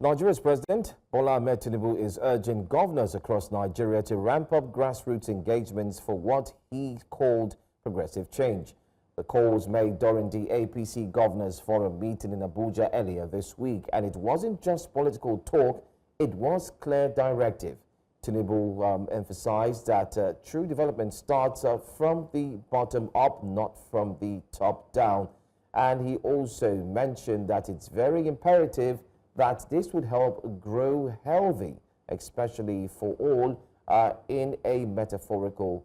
Nigeria's President Bola Ahmed Tinubu is urging governors across Nigeria to ramp up grassroots engagements for what he called progressive change. The call was made during the APC Governors Forum meeting in Abuja earlier this week, and it wasn't just political talk, it was clear directive. Tinubu emphasized that true development starts from the bottom up, not from the top down. And he also mentioned that it's very imperative that this would help grow healthy, especially for all, in a metaphorical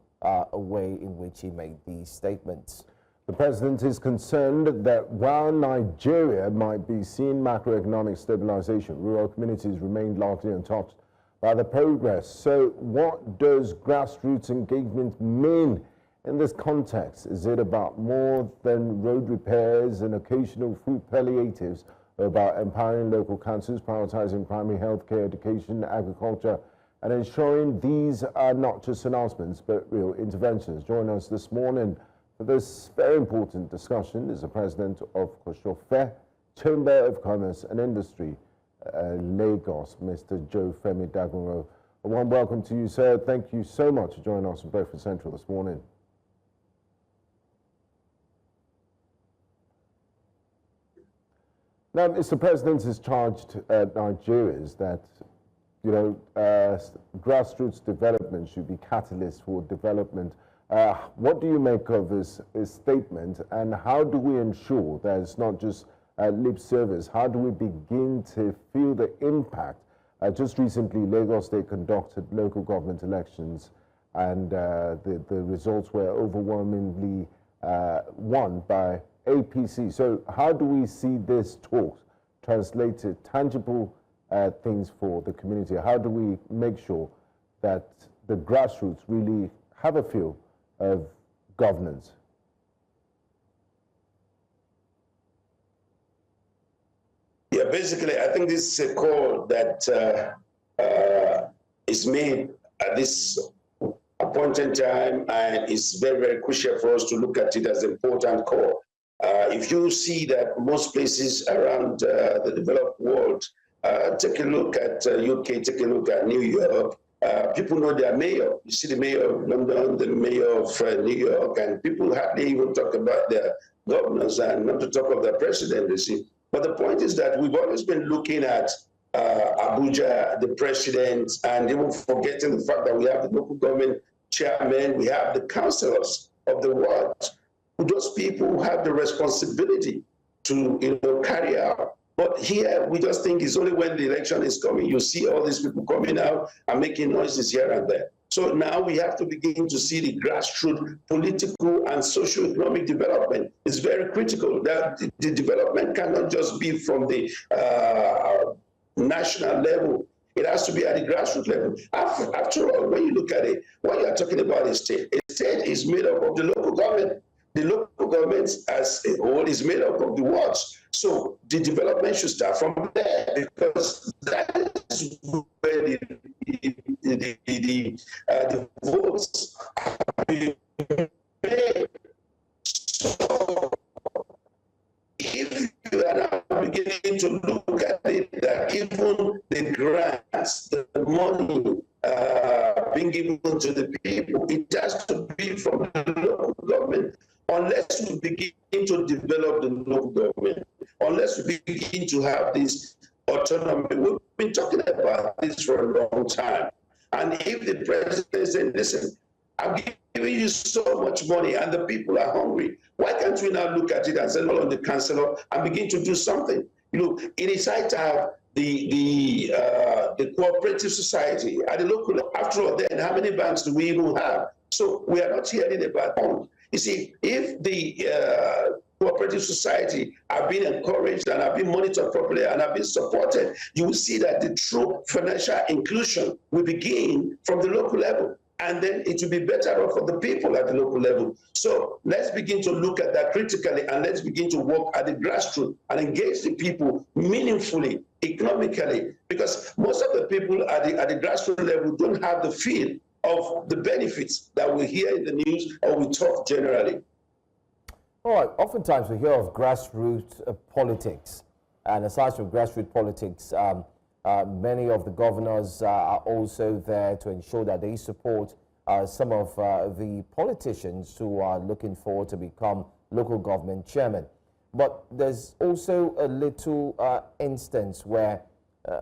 way in which he made these statements. The president is concerned that while Nigeria might be seeing macroeconomic stabilisation, rural communities remain largely untouched by the progress. So what does grassroots engagement mean in this context? Is it about more than road repairs and occasional food palliatives, or about empowering local councils, prioritizing primary health care, education, agriculture, and ensuring these are not just announcements but real interventions? Join us this morning for this very important discussion is the president of Kosofe Chamber of Commerce and Industry, Lagos, Mr. Joe Femi-Danguro. A warm welcome to you, sir. Thank you so much for joining us on Breakfast Central this morning. Now, Mr. President has charged Nigerians that, grassroots development should be catalyst for development. What do you make of this statement, and how do we ensure that it's not just lip service? How do we begin to feel the impact? Just recently, Lagos State conducted local government elections, and the results were overwhelmingly won by APC. So how do we see this talk translated tangible things for the community? How do we make sure that the grassroots really have a feel of governance? Yeah, basically, I think this is a call that is made at this appointed time, and it's very, very crucial for us to look at it as an important call. If you see that most places around the developed world, take a look at UK, take a look at New York, people know their mayor. You see the mayor of London, the mayor of New York, and people hardly even talk about their governors, and not to talk of their president, you see. But the point is that we've always been looking at Abuja, the president, and even forgetting the fact that we have the local government chairman, we have the councillors of the ward. Those people have the responsibility to carry out. But here, we just think it's only when the election is coming, you see all these people coming out and making noises here and there. So now we have to begin to see the grassroots political and socio-economic development. It's very critical that the development cannot just be from the national level. It has to be at the grassroots level. After all, when you look at it, what you are talking about is state. A state is made up of the local government. The local government as a whole is made up of the wards. So the development should start from there, because that is where the votes are being made. So if you are now beginning to look at it, that even the grants, the money being given to the people, it has to be from the local government. Unless we begin to develop the local government, unless we begin to have this autonomy, we've been talking about this for a long time. And if the president says, listen, I'm giving you so much money and the people are hungry, why can't we now look at it and say, no, on the councillor, and begin to do something? It is time to have the cooperative society at the local level. After all, then, how many banks do we even have? So we are not hearing about bonds. You see, if the cooperative society are being encouraged and are being monitored properly and are being supported, you will see that the true financial inclusion will begin from the local level. And then it will be better off for the people at the local level. So let's begin to look at that critically, and let's begin to work at the grassroots and engage the people meaningfully, economically, because most of the people at the grassroots level don't have the feel of the benefits that we hear in the news or we talk generally. All right, oftentimes we hear of grassroots politics, and aside from grassroots politics, Many of the governors are also there to ensure that they support some of the politicians who are looking forward to become local government chairmen. But there's also a little instance where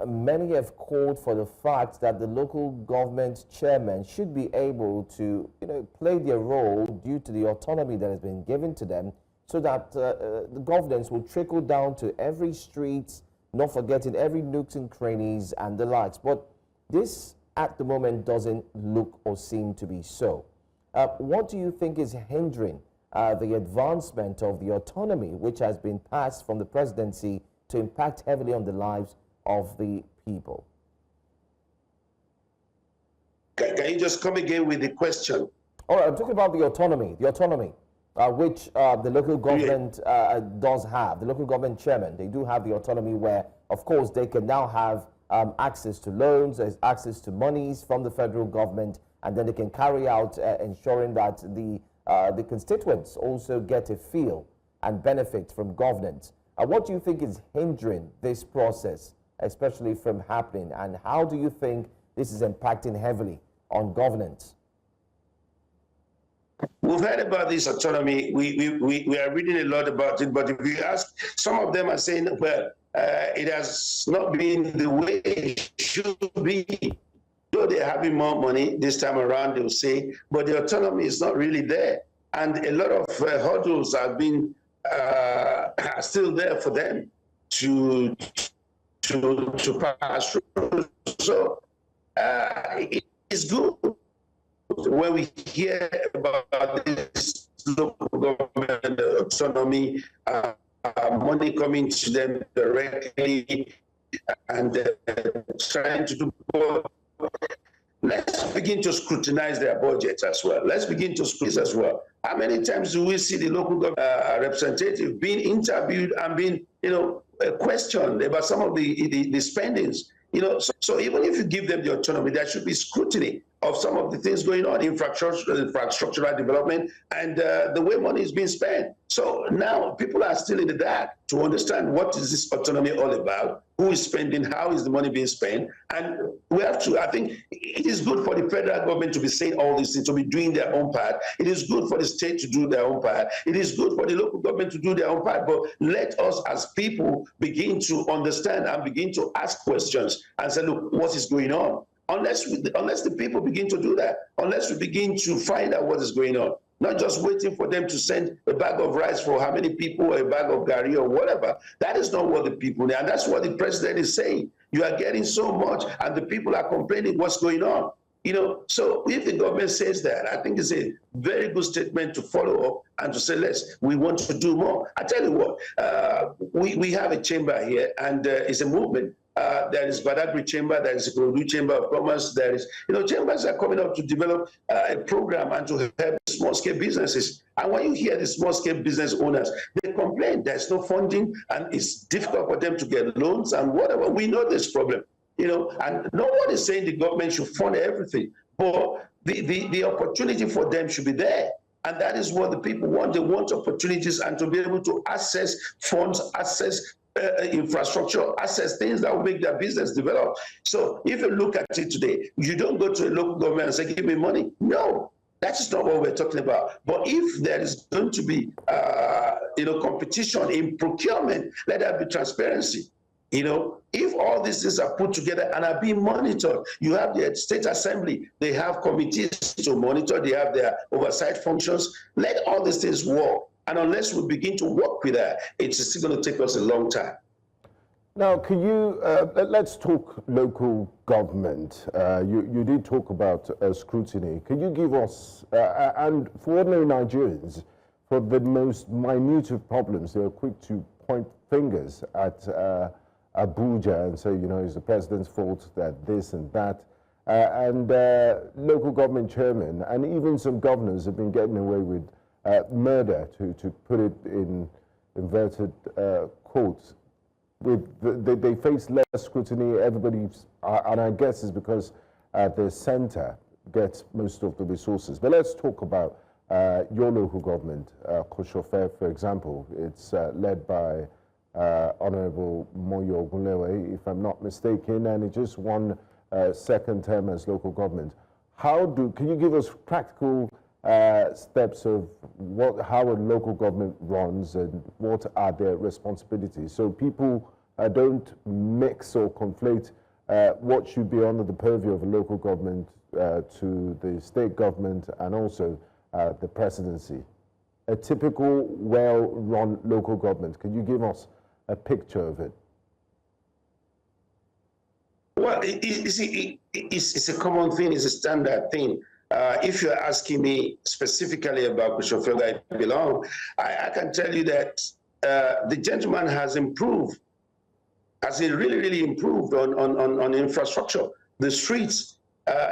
many have called for the fact that the local government chairmen should be able to, play their role due to the autonomy that has been given to them, so that the governance will trickle down to every street, not forgetting every nooks and crannies and the likes. But this, at the moment, doesn't look or seem to be so. What do you think is hindering the advancement of the autonomy, which has been passed from the presidency to impact heavily on the lives of the people? Can you just come again with the question? All right, I'm talking about the autonomy, which the local government does have. The local government chairman, they do have the autonomy where, of course, they can now have access to loans, access to monies from the federal government, and then they can carry out ensuring that the constituents also get a feel and benefit from governance. What do you think is hindering this process, especially from happening, and how do you think this is impacting heavily on governance? We've heard about this autonomy. We are reading a lot about it, but if you ask, some of them are saying, well, it has not been the way it should be. Though they're having more money this time around, they'll say, but the autonomy is not really there. And a lot of hurdles have been are still there for them to pass through. So it's good when we hear about this local government autonomy, money coming to them directly, and trying to do both. Let's begin to scrutinize their budgets as well. Let's begin to scrutinize as well. How many times do we see the local government representative being interviewed and being, questioned about some of the spendings? So even if you give them the autonomy, there should be scrutiny of some of the things going on, infrastructural development, and the way money is being spent. So now people are still in the dark to understand what is this autonomy all about, who is spending, how is the money being spent, and we have to, I think it is good for the federal government to be saying all these things, to be doing their own part. It is good for the state to do their own part. It is good for the local government to do their own part, but let us as people begin to understand and begin to ask questions and say, look, what is going on? Unless the people begin to do that, unless we begin to find out what is going on, not just waiting for them to send a bag of rice for how many people, a bag of gari or whatever. That is not what the people need, and that's what the president is saying. You are getting so much, and the people are complaining what's going on. So if the government says that, I think it's a very good statement to follow up and to say, we want to do more. I tell you what, we have a chamber here, and it's a movement. There is Badagry Chamber, there is Grassroots Chamber of Commerce, there is, chambers are coming up to develop a program and to help small-scale businesses. And when you hear the small-scale business owners, they complain there's no funding and it's difficult for them to get loans and whatever. We know this problem, and no one is saying the government should fund everything, but the opportunity for them should be there. And that is what the people want. They want opportunities and to be able to access funds, access infrastructure, access things that will make their business develop. So if you look at it today, you don't go to a local government and say, give me money. No, that is not what we're talking about. But if there is going to be, competition in procurement, let there be transparency. If all these things are put together and are being monitored, you have the state assembly, they have committees to monitor, they have their oversight functions. Let all these things work. And unless we begin to work with that, it's still going to take us a long time. Now, can you, let's talk local government. You did talk about scrutiny. Can you give us, and for ordinary Nigerians, for the most minute of problems, they are quick to point fingers at Abuja and say, it's the president's fault that this and that. And local government chairmen and even some governors have been getting away with murder, to put it in inverted quotes. They face less scrutiny. Everybody's, and I guess it's because the center gets most of the resources. But let's talk about your local government, Kosofe, for example. It's led by Honorable Moyo Ogunlewe, if I'm not mistaken, and he just won second term as local government. Can you give us practical steps of how a local government runs and what are their responsibilities, so people don't mix or conflate what should be under the purview of a local government to the state government and also the presidency? A typical well-run local government, can you give us a picture of it? Well, it's a common thing, it's a standard thing. If you're asking me specifically about Kosofe where I belong, I can tell you that the gentleman has improved, has really improved on infrastructure. The streets,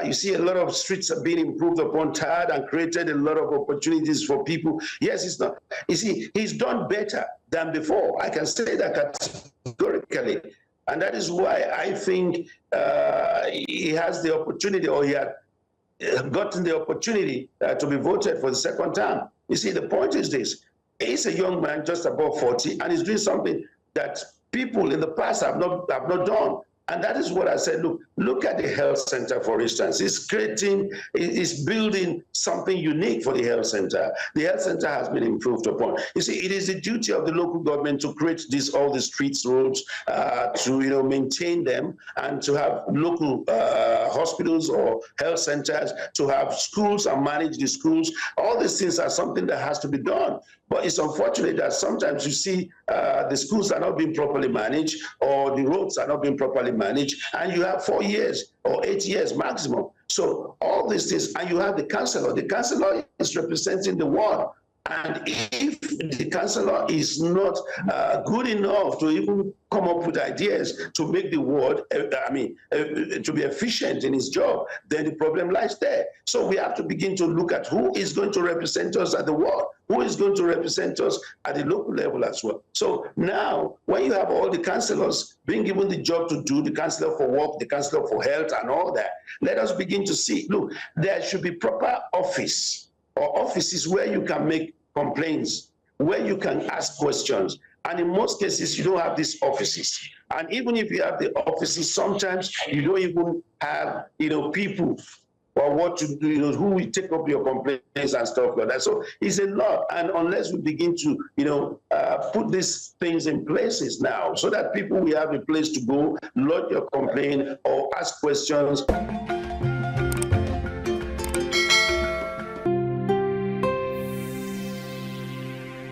you see a lot of streets are being improved upon, tarred, and created a lot of opportunities for people. Yes, it's not, you see, he's done better than before. I can say that categorically. And that is why I think he has the opportunity, or he had gotten the opportunity to be voted for the second term. You see, the point is this: he's a young man, just above 40, and he's doing something that people in the past have not done. And that is what I said, look at the health center, for instance. It's building something unique for the health center. The health center has been improved upon. You see, it is the duty of the local government to create all the streets, roads, to maintain them, and to have local hospitals or health centers, to have schools and manage the schools. All these things are something that has to be done. But it's unfortunate that sometimes you see the schools are not being properly managed, or the roads are not being properly managed, and you have 4 years or 8 years maximum. So all these things, and you have the councillor. The councillor is representing the ward. And if the councillor is not good enough to even come up with ideas to make the ward, to be efficient in his job, then the problem lies there. So we have to begin to look at who is going to represent us at the ward, who is going to represent us at the local level as well. So now, when you have all the councillors being given the job to do, the councillor for work, the councillor for health, and all that, let us begin to see, look, there should be proper office or offices where you can make complaints, where you can ask questions. And in most cases, you don't have these offices. And even if you have the offices, sometimes you don't even have, people or what to do, who will take up your complaints and stuff like that. So it's a lot. And unless we begin to, put these things in places now, so that people will have a place to go, lodge your complaint or ask questions.